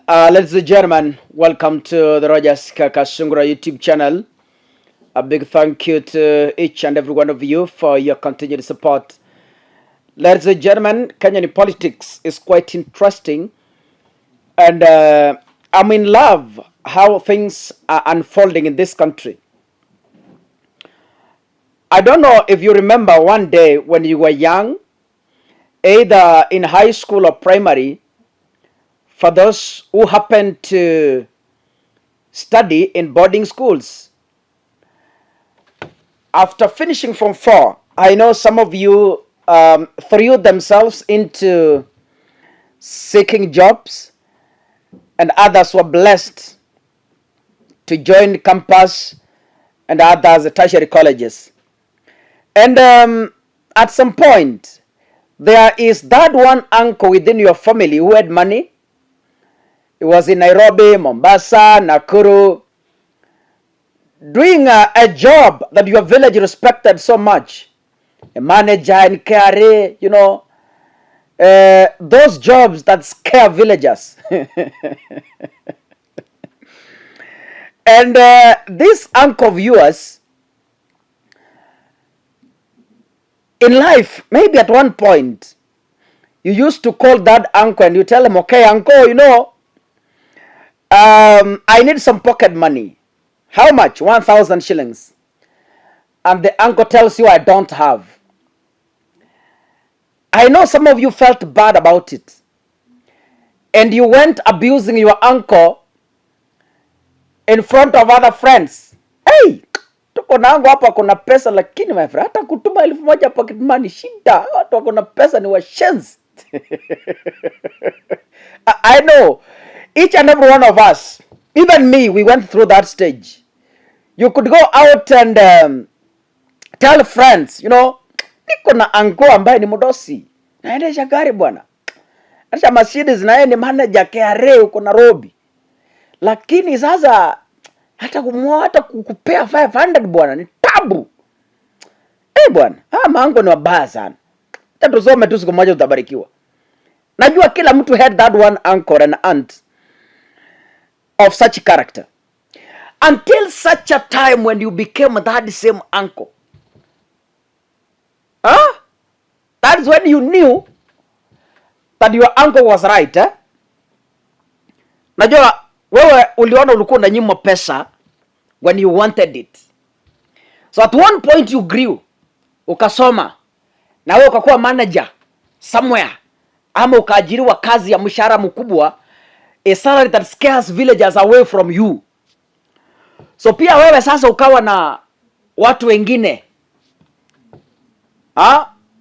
Ladies and gentlemen, welcome to the Rogers Kakasungura YouTube channel. A big thank you to each and every one of you for your continued support. Ladies and gentlemen, Kenyan politics is quite interesting, and I'm in love how things are unfolding in this country. I don't know if you remember one day when you were young, either in high school or primary, for those who happen to study in boarding schools. After finishing Form 4, I know some of you threw themselves into seeking jobs, and others were blessed to join campus and others tertiary colleges. And at some point, there is that one uncle within your family who had money. He was in Nairobi, Mombasa, Nakuru, doing a job that your village respected so much. A manager in KRA, those jobs that scare villagers. And this uncle of yours, in life, maybe at one point, you used to call that uncle and you tell him, okay, uncle, I need some pocket money. How much? 1,000 shillings. And the uncle tells you, I don't have. I know some of you felt bad about it. And you went abusing your uncle in front of other friends. Hey, tuko na angu hapa kuna pesa lakini my friend, hata kutuma 1,000 pocket money shida. Watu wako na pesa ni washenzi. I know. Each and every one of us, even me, we went through that stage. You could go out and tell friends, niko na anko ambaye ni mdosi. Naendesha gari bwana. Acha Mercedes na yeye ni manager KRA huko Nairobi. Lakini sasa hata kukupea 500 bwana ni tabu. Bwana, mango ni wabaya sana. Hata tusome tu siku moja utabarikiwa. Najua kila mtu had that one uncle and aunt of such character. Until such a time when you became that same uncle. That is when you knew that your uncle was right. Najua wewe uliona ulikuwa unanyimwa pesa when you wanted it. So at one point you grew. Ukasoma. Na wewe ukakuwa manager somewhere. Ama ukaajiriwa kazi ya mshahara mkubwa. A salary that scares villagers away from you. So pia wewe sasa ukawa na watu wengine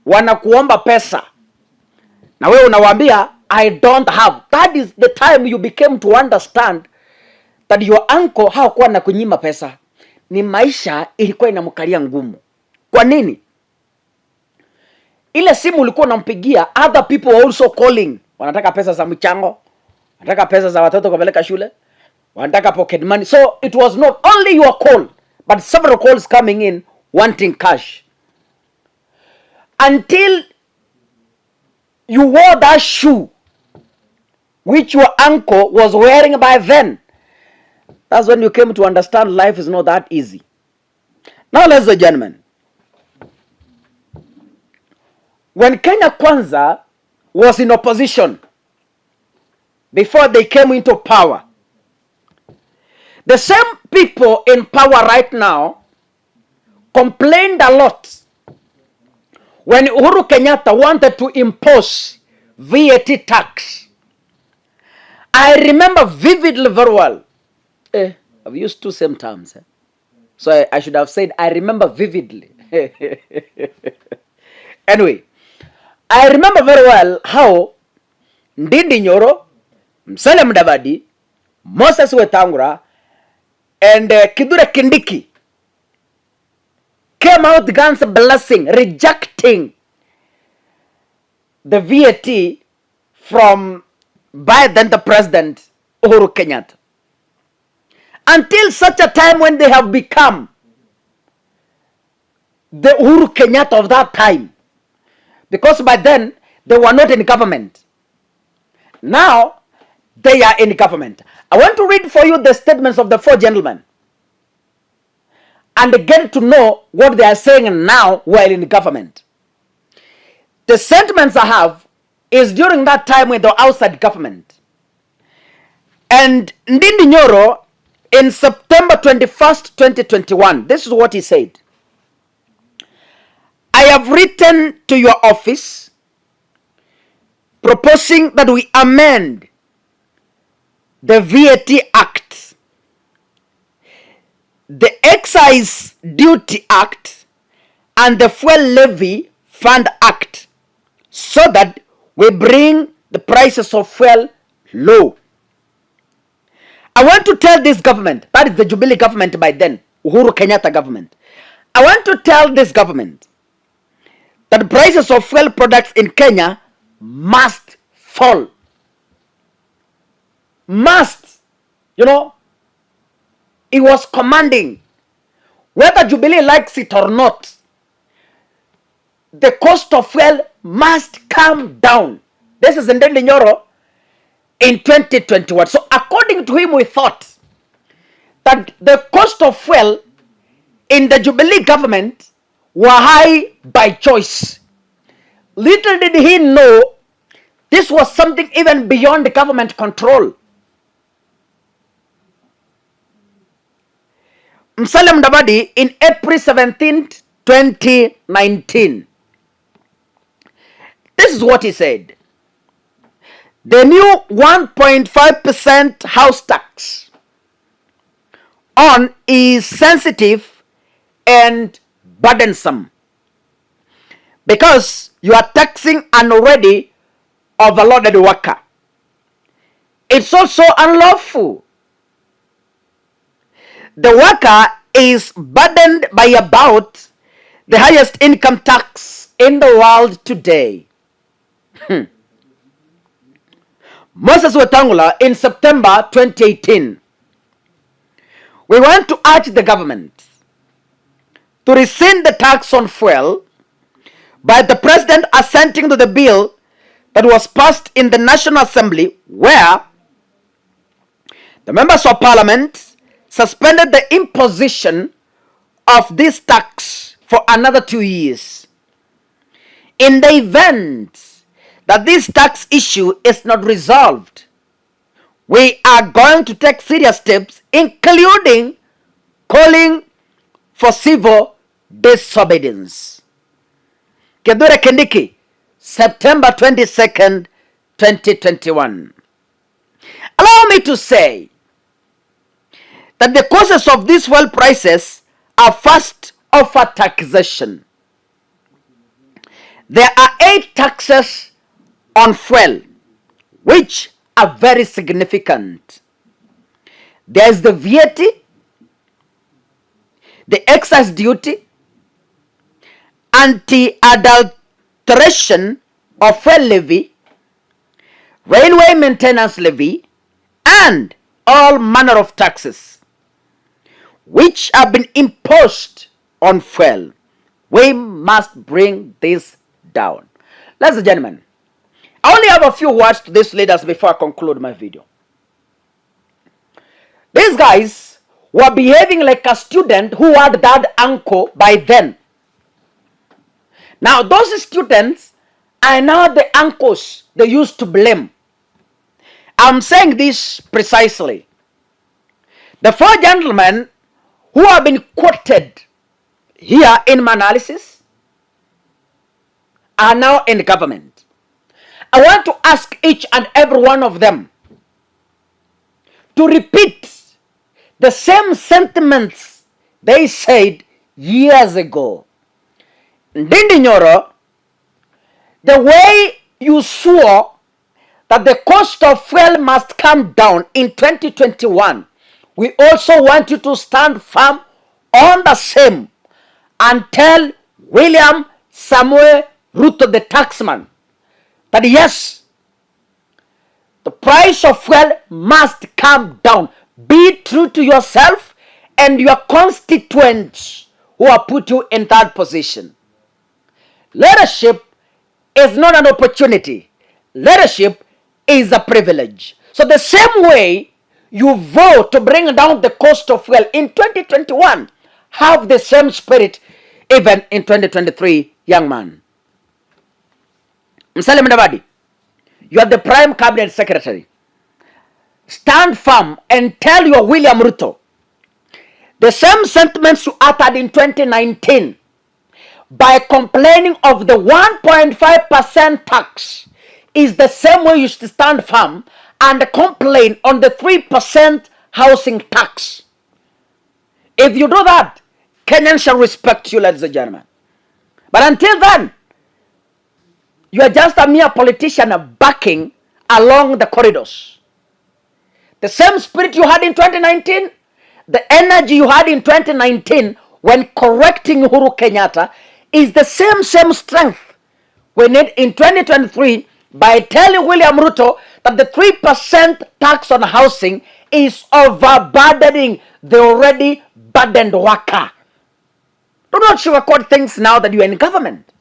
wanakuomba pesa na wewe unawaambia I don't have. That is the time you became to understand that your uncle hakuwa na kunyima pesa, ni maisha ilikuwa inamkalia ngumu. Kwa nini? Ile simu ulikuwa unampigia, other people were also calling, wanataka pesa za mchango, wanataka pesa za watoto kupeleka shule, wanataka pocket money. So it was not only your call, but several calls coming in wanting cash. Until you wore that shoe which your uncle was wearing by then. That's when you came to understand life is not that easy. Now, ladies and gentlemen, when Kenya Kwanza was in opposition, before they came into power, the same people in power right now complained a lot when Uhuru Kenyatta wanted to impose VAT tax. I remember vividly very well. I've used two same terms. So I should have said I remember vividly. Anyway, I remember very well how Ndindi Nyoro, Musalia Mudavadi, Moses Wetangula, and Kithure Kindiki came out guns blessing, rejecting the VAT from by then the president Uhuru Kenyatta. Until such a time when they have become the Uhuru Kenyatta of that time. Because by then they were not in government. Now they are in government. I want to read for you the statements of the four gentlemen and get to know what they are saying now while in government. The sentiments I have is during that time when they were outside government. And Ndindi Nyoro, in September 21st, 2021, this is what he said. I have written to your office proposing that we amend the VAT Act, the Excise Duty Act, and the Fuel Levy Fund Act so that we bring the prices of fuel low. I want to tell this government, that is the Jubilee government by then, Uhuru Kenyatta government. I want to tell this government that the prices of fuel products in Kenya must fall. Must. You know, he was commanding, whether Jubilee likes it or not, the cost of fuel must come down. This is Ndindi Nyoro in 2021. So according to him, we thought that the cost of fuel in the Jubilee government were high by choice. Little did he know this was something even beyond the government control. Musalia Mudavadi in April 17th, 2019. This is what he said. The new 1.5% house tax on is sensitive and burdensome because you are taxing an already overloaded worker. It's also unlawful. The worker is burdened by about the highest income tax in the world today. Moses Wetangula in September 2018. We want to urge the government to rescind the tax on fuel by the president assenting to the bill that was passed in the National Assembly, where the members of parliament suspended the imposition of this tax for another 2 years. In the event that this tax issue is not resolved, we are going to take serious steps, including calling for civil disobedience. Kithure Kindiki, September 22nd, 2021. Allow me to say that the causes of these fuel prices are first offer taxation. There are 8 taxes on fuel which are very significant. There is the VAT, the excise duty, anti-adulteration of fuel levy, railway maintenance levy, and all manner of taxes which have been imposed on fuel. We must bring this down. Ladies and gentlemen, I only have a few words to these leaders before I conclude my video. These guys were behaving like a student who had that uncle by then. Now those students are now the uncles they used to blame. I'm saying this precisely. The 4 gentlemen who have been quoted here in my analysis are now in government. I want to ask each and every one of them to repeat the same sentiments they said years ago. Ndindi Nyoro, the way you swore that the cost of fuel must come down in 2021, we also want you to stand firm on the same and tell William Samuel Ruto, the taxman, that yes, the price of fuel must come down. Be true to yourself and your constituents who have put you in that position. Leadership is not an opportunity. Leadership is a privilege. So the same way you vote to bring down the cost of fuel in 2021, have the same spirit even in 2023, young man. Musalia Mudavadi, you are the prime cabinet secretary. Stand firm and tell your William Ruto the same sentiments you uttered in 2019 by complaining of the 1.5% tax is the same way you should stand firm and complain on the 3% housing tax. If you do that, Kenyans shall respect you, ladies and gentlemen. But until then, you are just a mere politician backing along the corridors. The same spirit you had in 2019, the energy you had in 2019 when correcting Uhuru Kenyatta is the same strength we need in 2023 by telling William Ruto that the 3% tax on housing is overburdening the already burdened worker. Do not sugarcoat things now that you are in government.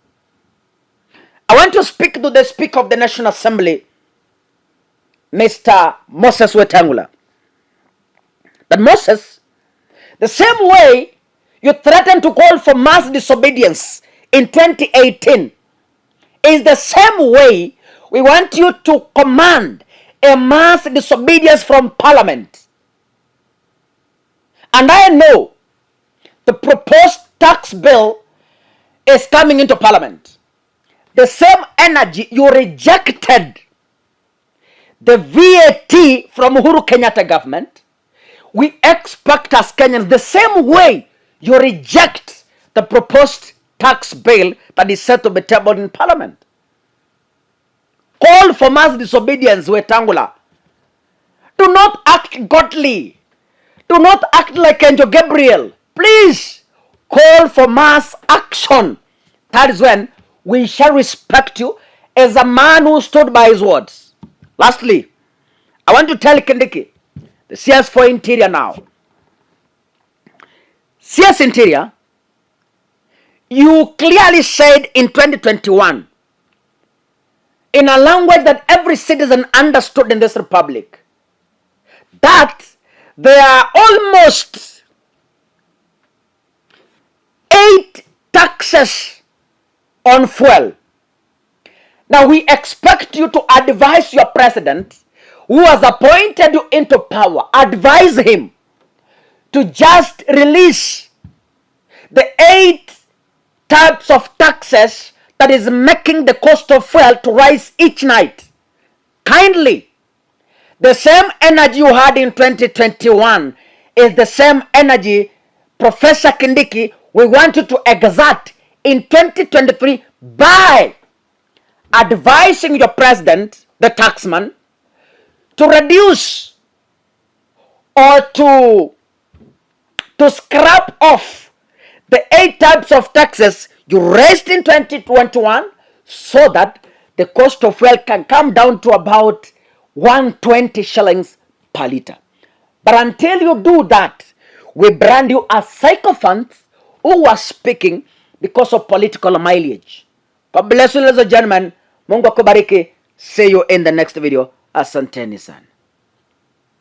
I want to speak to the Speaker of the National Assembly, Mr. Moses Wetangula. That Moses, the same way you threatened to call for mass disobedience in 2018 is the same way we want you to command a mass disobedience from Parliament. And I know the proposed tax bill is coming into Parliament. The same energy you rejected the VAT from Uhuru Kenyatta government, we expect as Kenyans the same way you reject the proposed tax bill that is set to be tabled in Parliament. Call for mass disobedience, Wetangula. Do not act godly. Do not act like Angel Gabriel. Please call for mass action. That is when we shall respect you as a man who stood by his words. Lastly, I want to tell Kindiki, the CS for Interior now. CS Interior, you clearly said in 2021, in a language that every citizen understood in this republic, that there are almost 8 taxes on fuel. Now we expect you to advise your president, who has appointed you into power, advise him to just release the 8 types of taxes that is making the cost of fuel to rise each night. Kindly, the same energy you had in 2021 is the same energy, Professor Kindiki, we want you to exert in 2023 by advising your president, the taxman, to reduce or to scrap off the 8 types of taxes you raised in 2021 so that the cost of fuel can come down to about 120 shillings per liter. But until you do that, we brand you as sycophants who are speaking because of political mileage. God bless you, ladies and gentlemen. Mungu akubariki. See you in the next video. Asanteni sana.